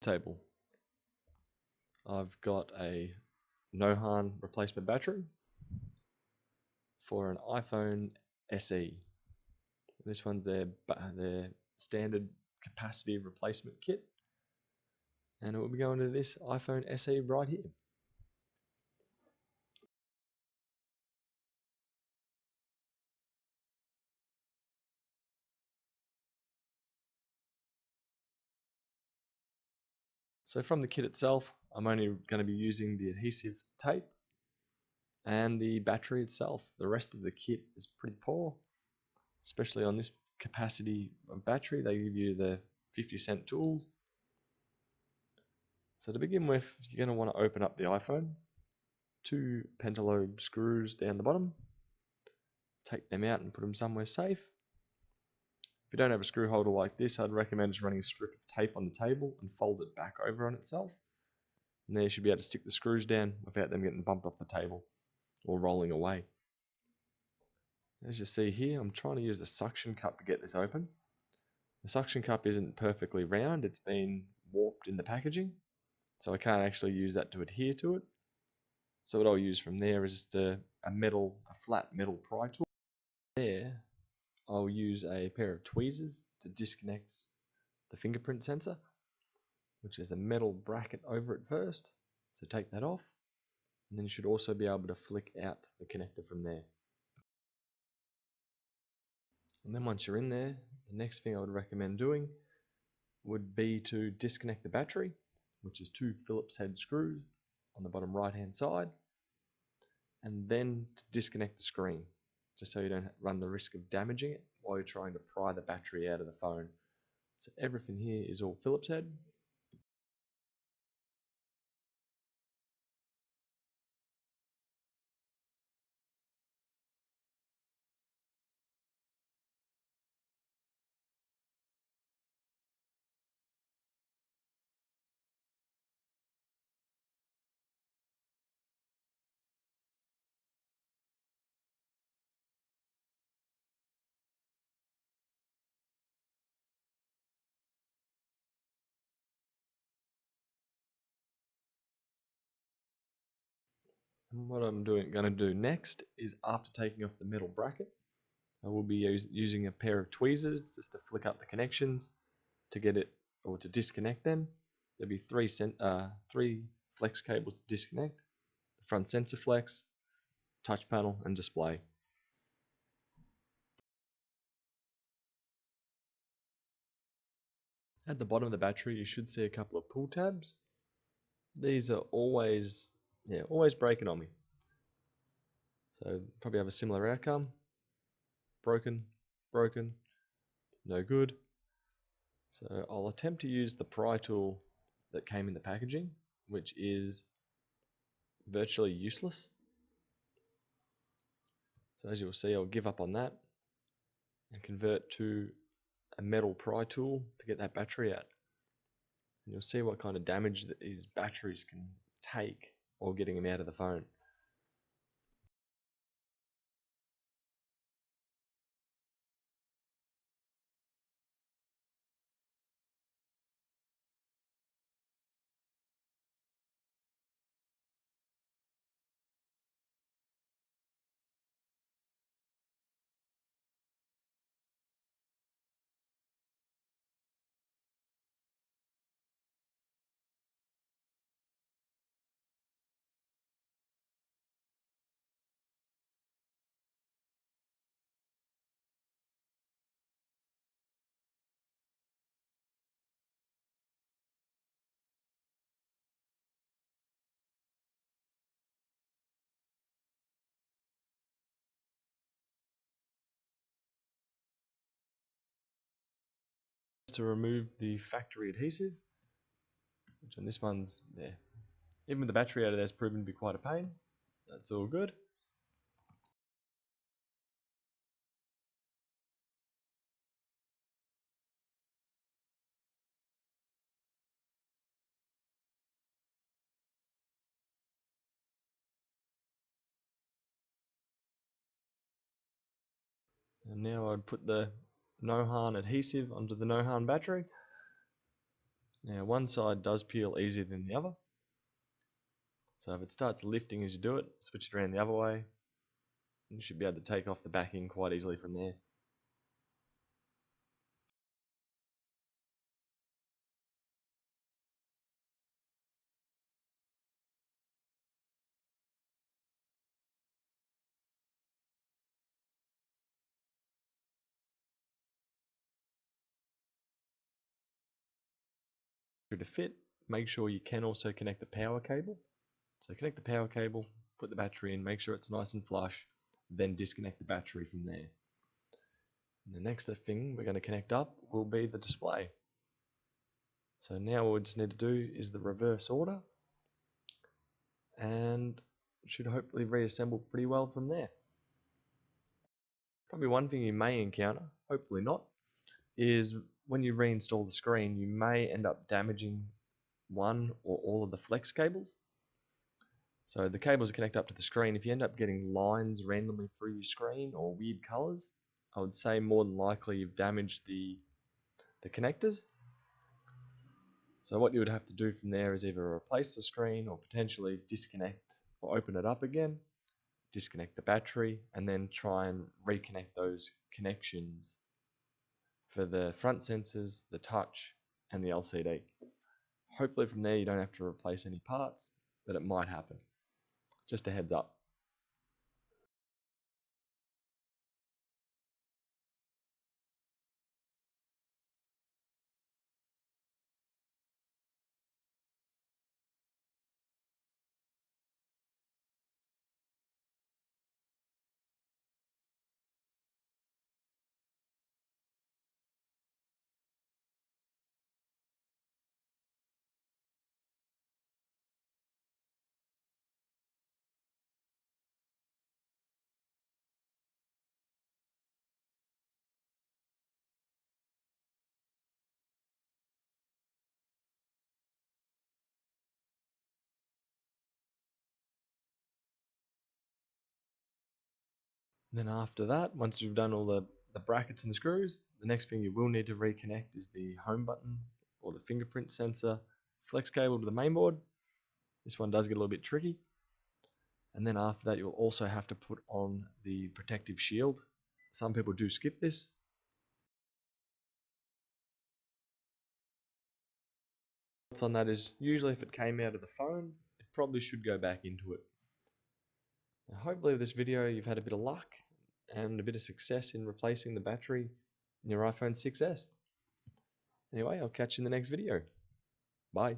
Table. I've got a no-harm replacement battery for an iPhone SE. This one's their standard capacity replacement kit, and it will be going to this iPhone SE right here. So from the kit itself, I'm only going to be using the adhesive tape and the battery itself. The rest of the kit is pretty poor, especially on this capacity of battery. They give you the 50-cent tools. So to begin with, you're going to want to open up the iPhone. 2 pentalobe screws down the bottom. Take them out and put them somewhere safe. If you don't have a screw holder like this, I'd recommend just running a strip of tape on the table and fold it back over on itself. And there you should be able to stick the screws down without them getting bumped off the table or rolling away. As you see here, I'm trying to use the suction cup to get this open. The suction cup isn't perfectly round, it's been warped in the packaging, so I can't actually use that to adhere to it. So what I'll use from there is just a flat metal pry tool. There, I'll use a pair of tweezers to disconnect the fingerprint sensor, which is a metal bracket over it first. So take that off, and then you should also be able to flick out the connector from there. And then once you're in there, the next thing I would recommend doing would be to disconnect the battery, which is 2 Phillips head screws on the bottom right hand side, and then to disconnect the screen, just so you don't run the risk of damaging it while you're trying to pry the battery out of the phone. So everything here is all Phillips head. And what I'm going to do next is, after taking off the metal bracket, I will be using a pair of tweezers just to flick up the connections to get it, or to disconnect them. There'll be three flex cables to disconnect: the front sensor flex, touch panel, and display. At the bottom of the battery, you should see a couple of pull tabs. These are always breaking on me. So probably have a similar outcome. Broken, broken, no good. So I'll attempt to use the pry tool that came in the packaging, which is virtually useless. So as you'll see, I'll give up on that and convert to a metal pry tool to get that battery out. And you'll see what kind of damage that these batteries can take while getting them out of the phone. To remove the factory adhesive, which on this one's, even with the battery out of there, has proven to be quite a pain. That's all good. And now I'd put the no-harm adhesive onto the no-harm battery. Now one side does peel easier than the other, so if it starts lifting as you do it, switch it around the other way, and you should be able to take off the backing quite easily from there. To fit, make sure you can also connect the power cable. So connect the power cable, put the battery in, make sure it's nice and flush, then disconnect the battery from there. And the next thing we're going to connect up will be the display. So now what we just need to do is the reverse order, and it should hopefully reassemble pretty well from there. Probably one thing you may encounter, hopefully not, is when you reinstall the screen, you may end up damaging one or all of the flex cables. So the cables connect up to the screen. If you end up getting lines randomly through your screen or weird colors, I would say more than likely you've damaged the connectors. So what you would have to do from there is either replace the screen or potentially disconnect or open it up again, disconnect the battery, and then try and reconnect those connections for the front sensors, the touch, and the LCD. Hopefully from there you don't have to replace any parts, but it might happen. Just a heads up. Then after that, once you've done all the brackets and the screws, the next thing you will need to reconnect is the home button or the fingerprint sensor flex cable to the mainboard. This one does get a little bit tricky. And then after that, you'll also have to put on the protective shield. Some people do skip this. What's on that is usually if it came out of the phone, it probably should go back into it. Now, hopefully with this video you've had a bit of luck and a bit of success in replacing the battery in your iPhone 6s. Anyway, I'll catch you in the next video. Bye.